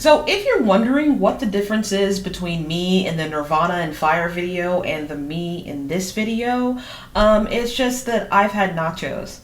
So if you're wondering what the difference is between me in the Nirvana and Fire video and the me in this video, it's just that I've had nachos.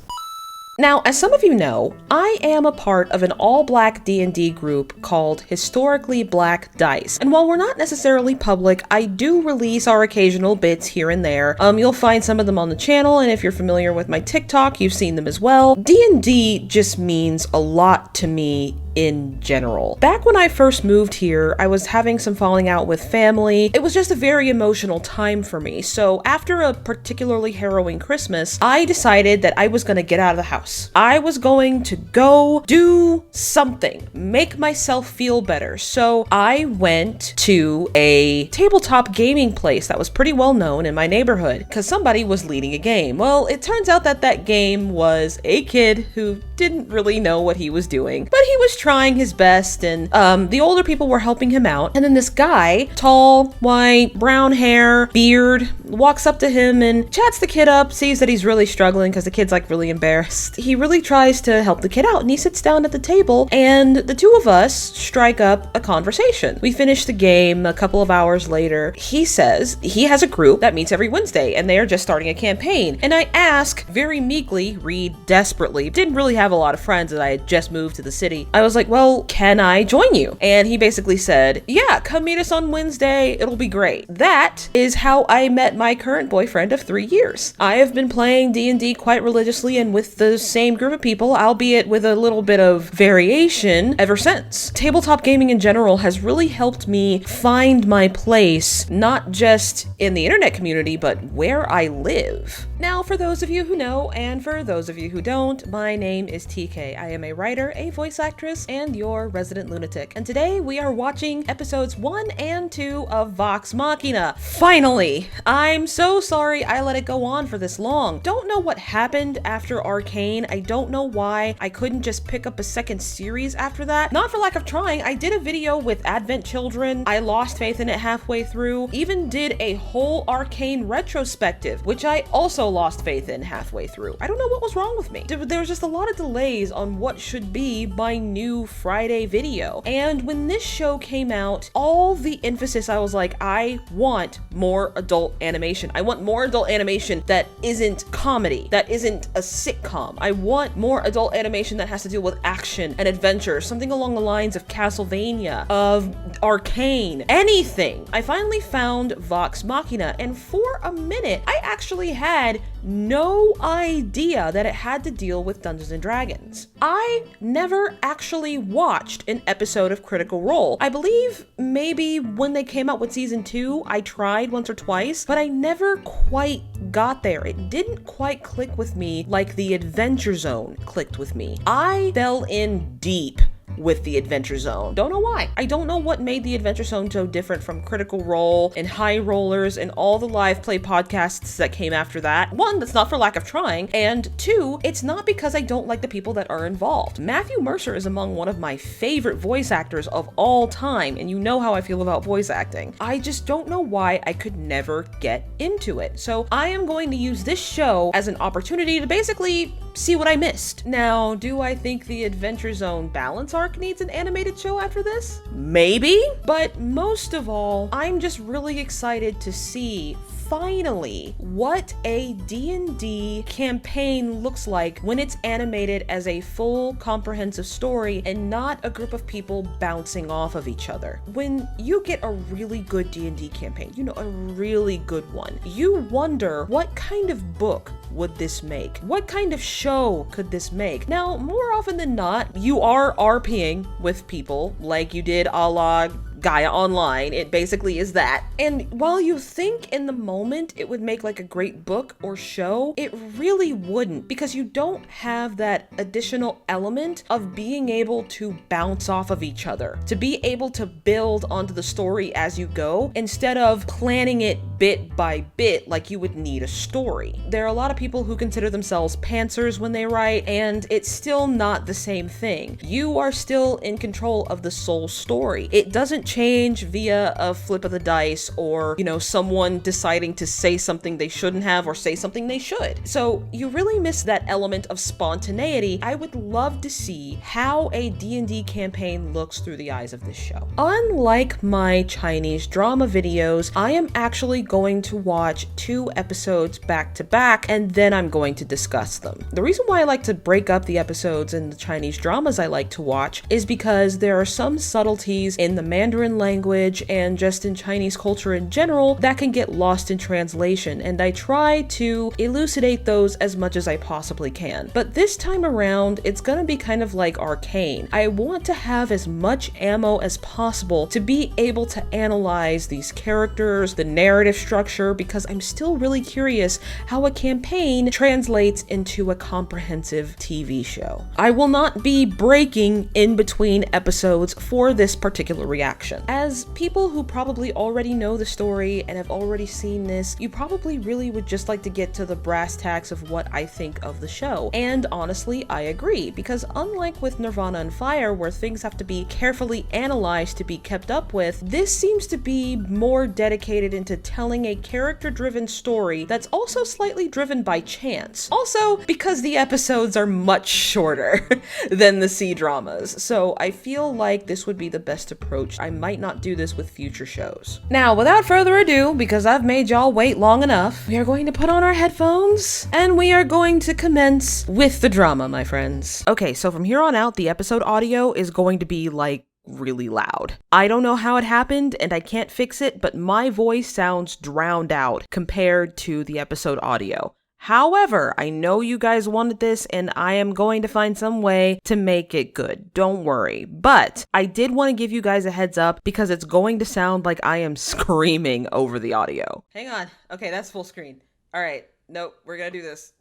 Now, as some of you know, I am a part of an all-black D&D group called Historically Black Dice. And while we're not necessarily public, I do release our occasional bits here and there. You'll find some of them on the channel, and if you're familiar with my TikTok, you've seen them as well. D&D just means a lot to me in general. Back when I first moved here, I was having some falling out with family. It was just a very emotional time for me. So after a particularly harrowing Christmas, I decided that I was gonna get out of the house. I was going to go do something, make myself feel better. So I went to a tabletop gaming place that was pretty well known in my neighborhood because somebody was leading a game. Well, it turns out that that game was a kid who didn't really know what he was doing, but he was trying his best, and the older people were helping him out. And then this guy, tall, white, brown hair, beard, walks up to him and chats the kid up, sees that he's really struggling because the kid's like really embarrassed. He really tries to help the kid out, and he sits down at the table, and the two of us strike up a conversation. We finish the game a couple of hours later. He says he has a group that meets every Wednesday, and they are just starting a campaign. And I ask, very meekly, read desperately, didn't really have a lot of friends as I had just moved to the city. I was like, well, can I join you? And he basically said, yeah, come meet us on Wednesday. It'll be great. That is how I met my current boyfriend of 3 years. I have been playing D&D quite religiously and with the same group of people, albeit with a little bit of variation, ever since. Tabletop gaming in general has really helped me find my place, not just in the internet community, but where I live. Now, for those of you who know, and for those of you who don't, my name is TK. I am a writer, a voice actress, and your resident lunatic. And today we are watching episodes 1 and 2 of Vox Machina. Finally! I'm so sorry I let it go on for this long. Don't know what happened after Arcane. I don't know why I couldn't just pick up a second series after that. Not for lack of trying. I did a video with Advent Children. I lost faith in it halfway through. Even did a whole Arcane retrospective, which I also lost faith in halfway through. I don't know what was wrong with me. There was just a lot of delays on what should be my new Friday video. And when this show came out, all the emphasis, I was like, I want more adult animation. I want more adult animation that isn't comedy, that isn't a sitcom. I want more adult animation that has to deal with action and adventure, something along the lines of Castlevania, of Arcane, anything. I finally found Vox Machina, and for a minute, I actually had no idea that it had to deal with Dungeons and Dragons. I never actually watched an episode of Critical Role. I believe maybe when they came out with season 2, I tried once or twice, but I never quite got there. It didn't quite click with me like the Adventure Zone clicked with me. I fell in deep with the Adventure Zone. Don't know why. I don't know what made the Adventure Zone so different from Critical Role and High Rollers and all the live play podcasts that came after that. One, that's not for lack of trying, and two, it's not because I don't like the people that are involved. Matthew Mercer is among one of my favorite voice actors of all time, and you know how I feel about voice acting. I just don't know why I could never get into it. So I am going to use this show as an opportunity to basically see what I missed. Now, do I think the Adventure Zone balance arc needs an animated show after this? Maybe, but most of all, I'm just really excited to see finally what a D&D campaign looks like when it's animated as a full comprehensive story and not a group of people bouncing off of each other. When you get a really good D&D campaign, you know, a really good one, you wonder what kind of book would this make? What kind of show could this make? Now, more often than not, you are RPing with people like you did a la Gaia Online. It basically is that. And while you think in the moment it would make like a great book or show, it really wouldn't, because you don't have that additional element of being able to bounce off of each other, to be able to build onto the story as you go, instead of planning it bit by bit like you would need a story. There are a lot of people who consider themselves pantsers when they write, and it's still not the same thing. You are still in control of the sole story. It doesn't change via a flip of the dice, or, you know, someone deciding to say something they shouldn't have or say something they should. So you really miss that element of spontaneity. I would love to see how a D&D campaign looks through the eyes of this show. Unlike my Chinese drama videos, I am actually going to watch 2 episodes back to back, and then I'm going to discuss them. The reason why I like to break up the episodes in the Chinese dramas I like to watch is because there are some subtleties in the Mandarin language and just in Chinese culture in general that can get lost in translation, and I try to elucidate those as much as I possibly can. But this time around, it's gonna be kind of like Arcane. I want to have as much ammo as possible to be able to analyze these characters, the narrative structure, because I'm still really curious how a campaign translates into a comprehensive TV show. I will not be breaking in between episodes for this particular reaction. As people who probably already know the story and have already seen this, you probably really would just like to get to the brass tacks of what I think of the show. And honestly, I agree, because unlike with Nirvana and Fire, where things have to be carefully analyzed to be kept up with, this seems to be more dedicated into telling a character-driven story that's also slightly driven by chance. Also, because the episodes are much shorter than the C-dramas, so I feel like this would be the best approach. I might not do this with future shows. Now, without further ado, because I've made y'all wait long enough, we are going to put on our headphones, and we are going to commence with the drama, my friends. Okay, so from here on out, the episode audio is going to be, like, really loud. I don't know how it happened, and I can't fix it, but my voice sounds drowned out compared to the episode audio. However, I know you guys wanted this, and I am going to find some way to make it good. Don't worry. But I did want to give you guys a heads up because it's going to sound like I am screaming over the audio. Hang on. Okay, that's full screen. All right. Nope, we're gonna do this.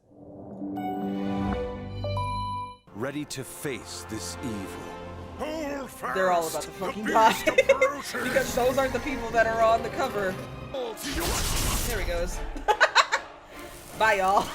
Ready to face this evil. They're all about to fucking die. Because those aren't the people that are on the cover. There he goes. Bye, y'all.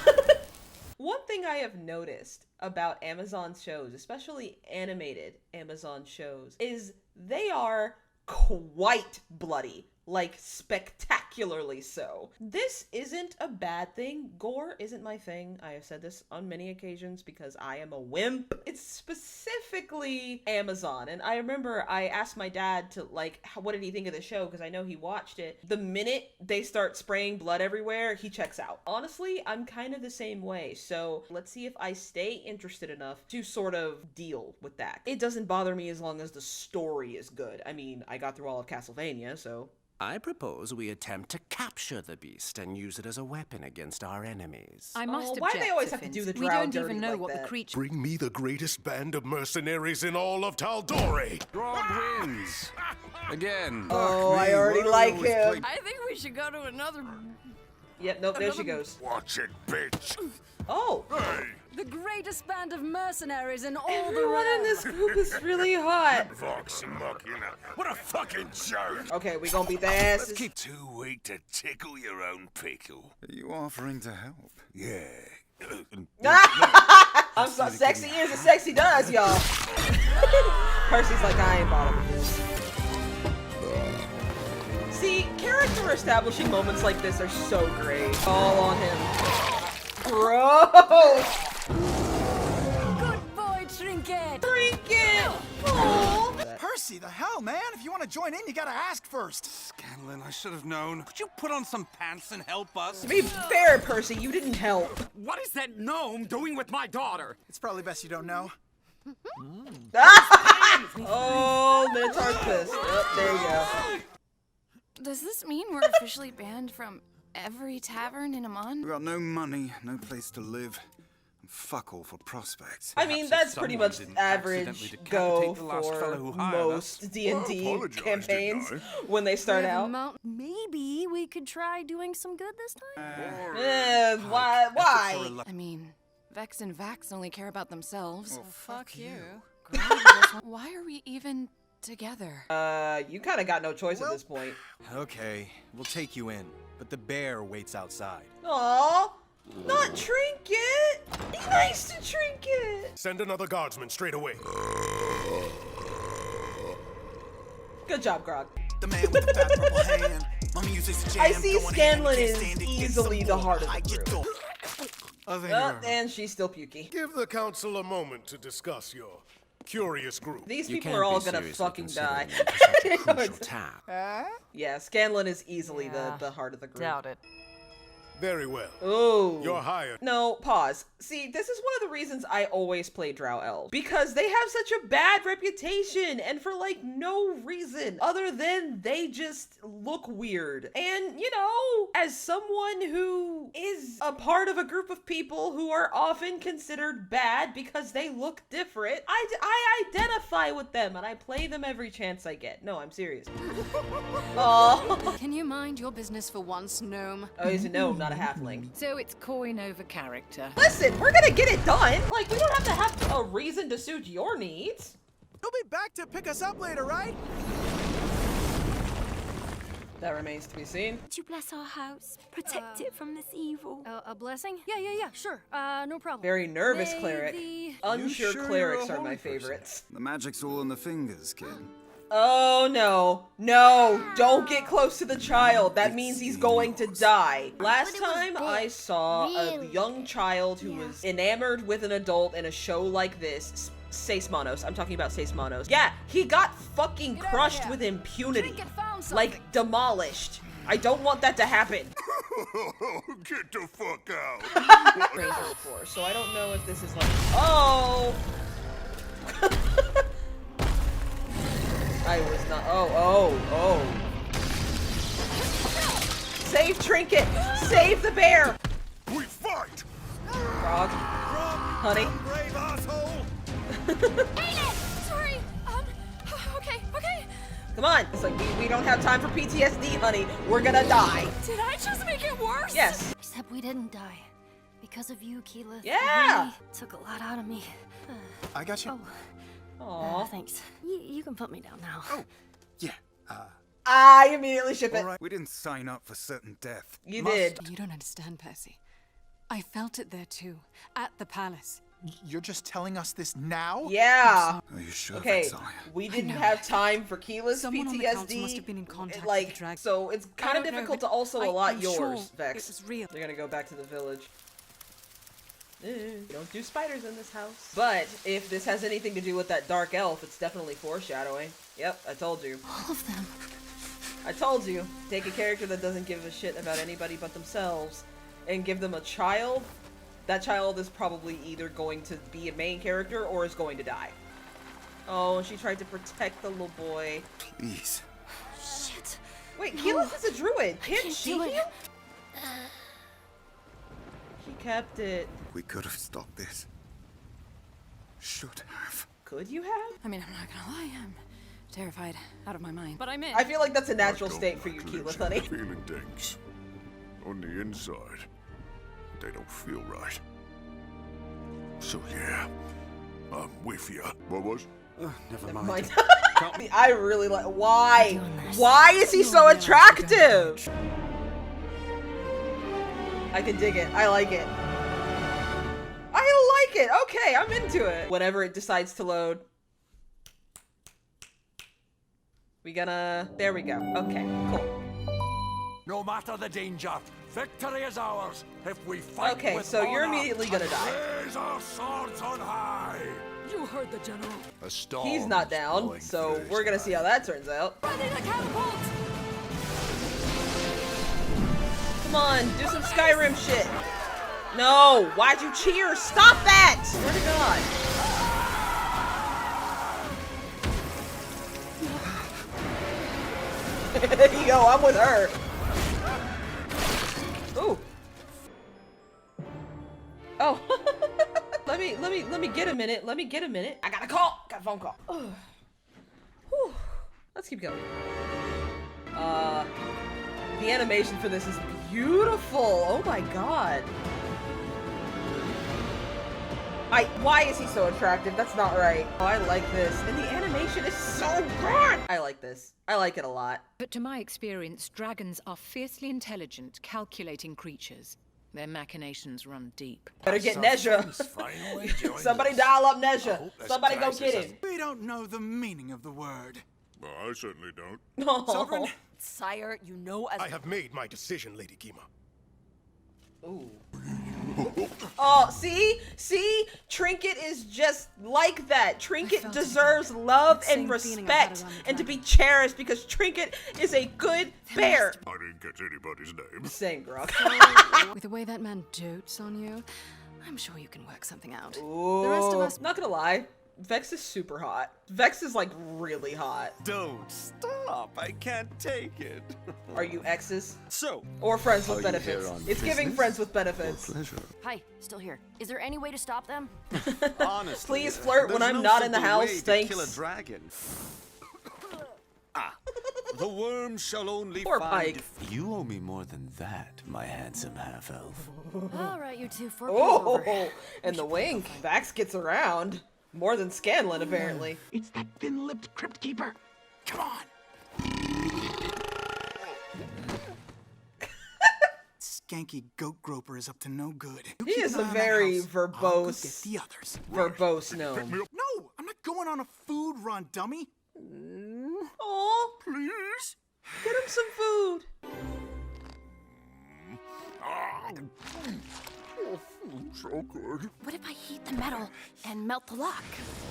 One thing I have noticed about Amazon shows, especially animated Amazon shows, is they are quite bloody. Like, spectacularly so. This isn't a bad thing. Gore isn't my thing. I have said this on many occasions because I am a wimp. It's specifically Amazon. And I remember I asked my dad to, like, what did he think of the show? Because I know he watched it. The minute they start spraying blood everywhere, he checks out. Honestly, I'm kind of the same way. So let's see if I stay interested enough to sort of deal with that. It doesn't bother me as long as the story is good. I mean, I got through all of Castlevania, so... I propose we attempt to capture the beast and use it as a weapon against our enemies. I must object, why do they always have to do the drow We don't dirty even know like what that? the creature... Bring me the greatest band of mercenaries in all of Taldori! GROG wins! Again. Oh, I already like him. I think we should go to another... Yep, nope, there she goes. Watch it, bitch! Oh! Hey! The greatest band of mercenaries in all Everyone in this group is really hot. Vox Machina. What a fucking joke! Okay, we gonna beat the asses. Let's keep too weak to tickle your own pickle. Are you offering to help? Yeah. I'm so sexy is as sexy does, y'all. Percy's like, I ain't bothered with this. See, character establishing moments like this are so great. All on him. Gross! Good boy, Trinket! Trinket! Aww. Percy, the hell, man? If you want to join in, you gotta ask first. Scanlan, I should have known. Could you put on some pants and help us? To be fair, Percy, you didn't help. What is that gnome doing with my daughter? It's probably best you don't know. Oh, Minotaur's pissed. Oh, there you go. Does this mean we're officially banned from every tavern in Amman? We got no money, no place to live, and fuck all for prospects. I mean, that's pretty much average go for most D&D campaigns when they start out. Maybe we could try doing some good this time? Why? I mean, Vex and Vax only care about themselves. Well, fuck you. Why are we even together? You kind of got no choice at this point. Okay, we'll take you in, but the bear waits outside. Aww, not Trinket. Be nice to Trinket. Send another guardsman straight away. Good job, Grog. The man with the fat purple hand. My music's a jam. I see going hand, Scanlan can't is stand it, get easily some the more. heart of I the get group. And she's still pukey. Give the council a moment to discuss your curious group. These You people can't are all be gonna seriously fucking die. considering them for such a crucial task. Yeah, Scanlan is easily Yeah, the heart of the group. Doubt it. Very well. Ooh. You're hired. No, pause. See, this is one of the reasons I always play Drow Elves. Because they have such a bad reputation, and for like no reason other than they just look weird. And, you know, as someone who is a part of a group of people who are often considered bad because they look different, I identify with them and I play them every chance I get. No, I'm serious. Oh. Can you mind your business for once, gnome? Oh, he's a gnome, not a halfling. So it's coin over character. Listen, we're gonna get it done. Like, we don't have to have a reason to suit your needs. You'll be back to pick us up later, right? That remains to be seen. Would you bless our house? Protect it from this evil. A blessing? Yeah, sure. No problem. Very nervous May cleric. the- Unsure sure clerics you're a are my holy person? favorites. The magic's all in the fingers, kid. Oh no. No, don't get close to the child. That means he's going to die. Last time I saw a young child who was enamored with an adult in a show like this, Seismanos. I'm talking about Seismanos. Yeah, he got fucking crushed with impunity. Trinket found something. Like, demolished. I don't want that to happen. Get the fuck out. Ranger before, so I don't know if this is like, oh. I was not, oh. Save Trinket, save the bear. We fight. Grog, honey. Brave asshole. Sorry. Okay. Come on, it's like, we don't have time for PTSD, honey. We're gonna die. Did I just make it worse? Yes. Except we didn't die. Because of you, Keyleth. Yeah. Really took a lot out of me. I got you. Aw. Thanks. You can put me down now. Oh, yeah. I immediately ship it. All right. We didn't sign up for certain death. You did. You don't understand, Percy. I felt it there too, at the palace. You're just telling us this now? Yeah. Are you sure Okay, that's all? we didn't have time for Keyleth's Someone on the council PTSD. must have been in contact with Like, the dragon. so it's kind of don't know, difficult but to also allot I'm yours, sure Vex. it was real. They're gonna go back to the village. Don't do spiders in this house. But if this has anything to do with that dark elf, it's definitely foreshadowing. Yep, I told you. All of them. I told you. Take a character that doesn't give a shit about anybody but themselves and give them a child. That child is probably either going to be a main character or is going to die. Oh, and she tried to protect the little boy. Please. Shit. Wait, Keyleth is a druid. Can't can't she do it. heal? She kept it. We could have stopped this. Should have. Could you have? I mean, I'm not gonna lie, I'm terrified out of my mind. But I'm in. I feel like that's a natural state for you, Keyleth, honey. Feeling things. On the inside, they don't feel right. So yeah, I'm with you. What was? Never Never mind. mind. I really like. Why? Doing this. Why is he so attractive? I can dig it. I like it. I like it. Okay, I'm into it. Whenever it decides to load. We gonna. There we go. Okay, cool. No matter the danger, victory is ours if we fight Okay, with so you're honor immediately gonna and die. raise our swords on high. You heard the general. A storm. He's not down, so we're gonna see how that turns out. Ready to catapult! Come on, do some Skyrim shit. No, why'd you cheer? Stop that! Swear to God. There you go, I'm with her. Ooh. Oh. let me get a minute. Let me get a minute. I got a call. Got a phone call. Whew. Let's keep going. The animation for this is beautiful. Oh my god. Why is he so attractive? That's not right. Oh, I like this. And the animation is so good. I like this. I like it a lot. But to my experience, dragons are fiercely intelligent, calculating creatures. Their machinations run deep. Better get Nezha. Somebody dial up Nezha. Somebody go get him. We don't know the meaning of the word. Well, I certainly don't. Sovereign. Sire, you know as I have made my decision, Lady Gima. Ooh. Oh, see? Trinket is just like that. Trinket deserves love and respect and to be cherished because Trinket is a good bear. I didn't catch anybody's name. Same, Grog. With the way that man dotes on you, I'm sure you can work something out. Ooh. The rest of us... Not gonna lie, Vex is super hot. Vex is like really hot. Don't stop. I can't take it. Are you exes? So, Or friends with Are you benefits? here on It's giving business friends with benefits. Pleasure. Hi, still here. Is there any way to stop them? honestly, Please flirt when there's I'm no not in the simple house, way to thanks. kill a dragon. The worm shall only Poor find. Pike. You owe me more than that, my handsome half-elf. All right, you two, 4 P's over. Oh, and the wink. Vax gets around. More than Scanlan, apparently. It's that thin-lipped crypt keeper. Come on. Skanky goat groper is up to no good. You He keep is an a eye on very the house. I'll go verbose, get the others. verbose gnome. No, I'm not going on a food run, dummy. Aw, Please. get him some food. So good. What if I heat the metal and melt the lock?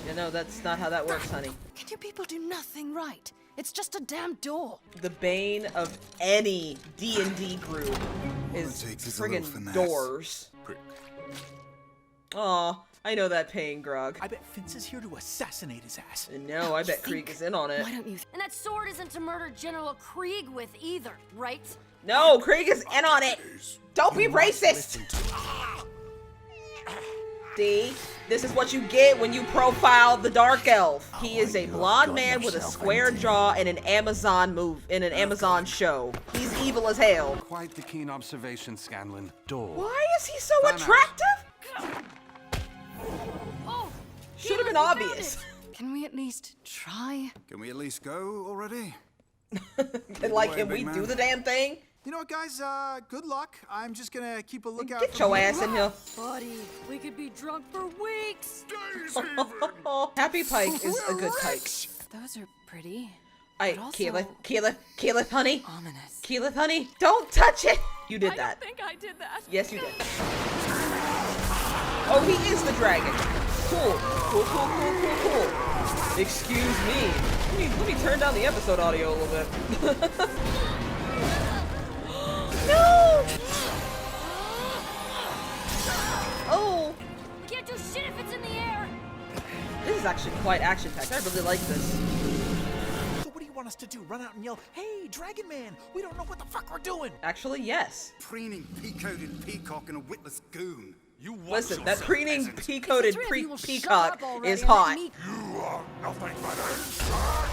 You know, that's not how that works, honey. Can you people do nothing right? It's just a damn door. The bane of any D&D group is takes is a little friggin' finesse. doors. Prick. Aw, I know that pain, Grog. I bet Vince is here to assassinate his ass. And no, I bet Krieg is in on it. Why don't you... And that sword isn't to murder General Krieg with either, right? No, Krieg is in on it. Don't be racist. See, this is what you get when you profile the Dark Elf. He is a blonde man with a square jaw and an Amazon show. He's evil as hell. Quite the keen observation, Scanlan. Door. Why is he so attractive? Oh, Should have been obvious. Can we at least try? Can we at least go already? And like, can we do the damn thing? You know what, guys? Good luck. I'm just gonna keep a lookout. Get for your more- ass in here. buddy, we could be drunk for weeks. Days even. Happy Pike is a good Pike. Those are pretty. Alright, But also- Keyleth, honey. Ominous. Keyleth, honey. Don't touch it! You did that. I think I did that. Yes, you did. Oh, he is the dragon. Cool. Cool. Excuse me. Let me turn down the episode audio a little bit. No! Oh, We can't do shit if it's in the air. this is actually quite action-packed. I really like this. So what do you want us to do? Run out and yell, "Hey, Dragon Man! We don't know what the fuck we're doing." Actually, yes. Preening, pea-coated peacock and a witless goon. You watch Listen, that yourself, preening, peasant. pea-coated Three of you will shut peacock up already is and let hot. me- You are nothing but a inside.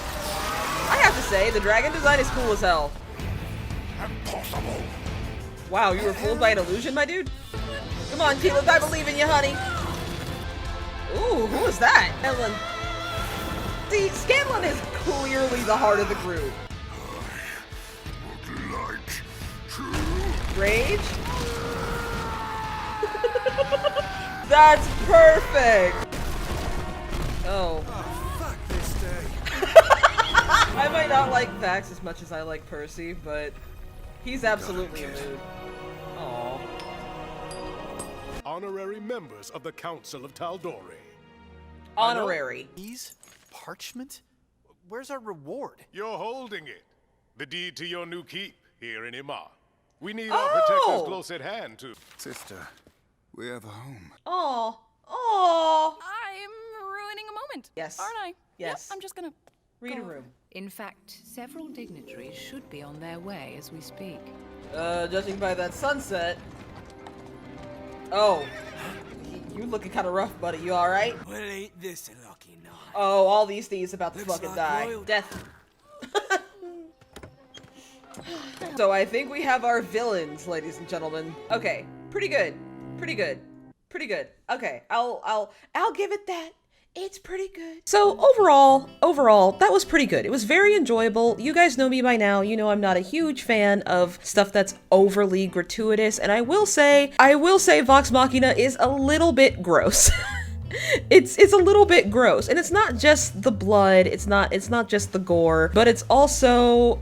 I have to say, the dragon design is cool as hell. Impossible. Wow, you were fooled by an illusion, my dude? Come on, Keyleth, I believe in you, honey. Ooh, who is that? Scanlan. See, Scanlan is clearly the heart of the group. Would like to. Rage? That's perfect! Oh. Fuck this day. I might not like Vax as much as I like Percy, but he's absolutely a mood. Aww. Honorary members of the Council of Taldori. Honorary. These parchment? Where's our reward? You're holding it. The deed to your new keep here in Imar. We need Oh! our protectors close at hand, too. Sister, we have a home. Aw. Aw. I'm ruining a moment. Yes. Aren't I? Yes. Yep, I'm just gonna Read a room. In fact, several dignitaries should be on their way as we speak. Judging by that sunset. Oh. You looking kind of rough, buddy. You alright? Well, ain't this a lucky night? Oh, all these thieves about to Looks fucking like die. royalty. Death. So I think we have our villains, ladies and gentlemen. Okay, pretty good. Pretty good. Pretty good. Okay, I'll give it that. It's pretty good. So overall, that was pretty good. It was very enjoyable. You guys know me by now. You know I'm not a huge fan of stuff that's overly gratuitous, and I will say Vox Machina is a little bit gross. It's a little bit gross, and it's not just the blood, it's not just the gore, but it's also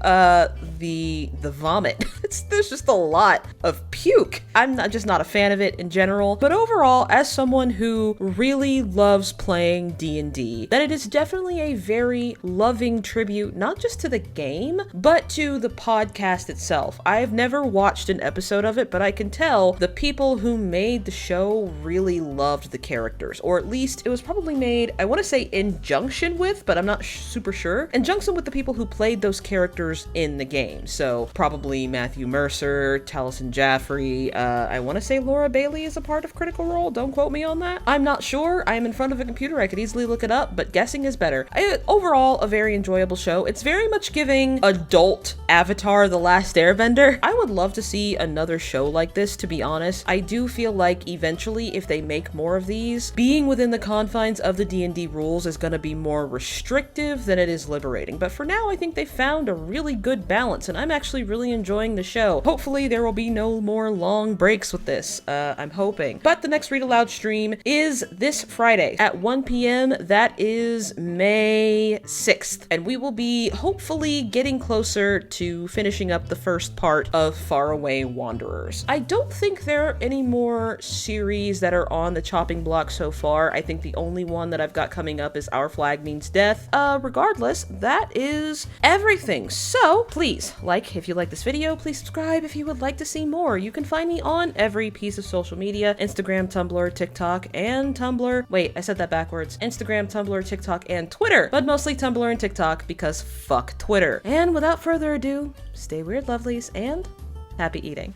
the vomit. There's just a lot of puke. I'm just not a fan of it in general, but overall, as someone who really loves playing D&D, that it is definitely a very loving tribute, not just to the game, but to the podcast itself. I've never watched an episode of it, but I can tell the people who made the show really loved the characters, or at least it was probably made, I want to say in junction with, but I'm not super sure, in junction with the people who played those characters in the game. So probably Matthew Mercer, Taliesin Jaffrey, I want to say Laura Bailey is a part of Critical Role, don't quote me on that. I'm not sure, I am in front of a computer, I could easily look it up, but guessing is better. Overall, a very enjoyable show. It's very much giving adult Avatar: The Last Airbender. I would love to see another show like this, to be honest. I do feel like eventually, if they make more of these, being within the confines of the D&D rules is going to be more restrictive than it is liberating. But for now, I think they found a really good balance, and I'm actually really enjoying the show. Hopefully, there will be no more long breaks with this. I'm hoping. But the next Read Aloud stream is this Friday at 1 p.m. That is May 6th. And we will be hopefully getting closer to finishing up the first part of Faraway Wanderers. I don't think there are any more series that are on the chopping block so far. I think the only one that I've got coming up is Our Flag Means Death. Regardless, that is everything. So please, if you like this video, please subscribe if you would like to see more. You can find me on every piece of social media: Instagram, Tumblr, TikTok, and Tumblr. Wait, I said that backwards. Instagram, Tumblr, TikTok, and Twitter, but mostly Tumblr and TikTok because fuck Twitter. And without further ado, stay weird, lovelies, and happy eating.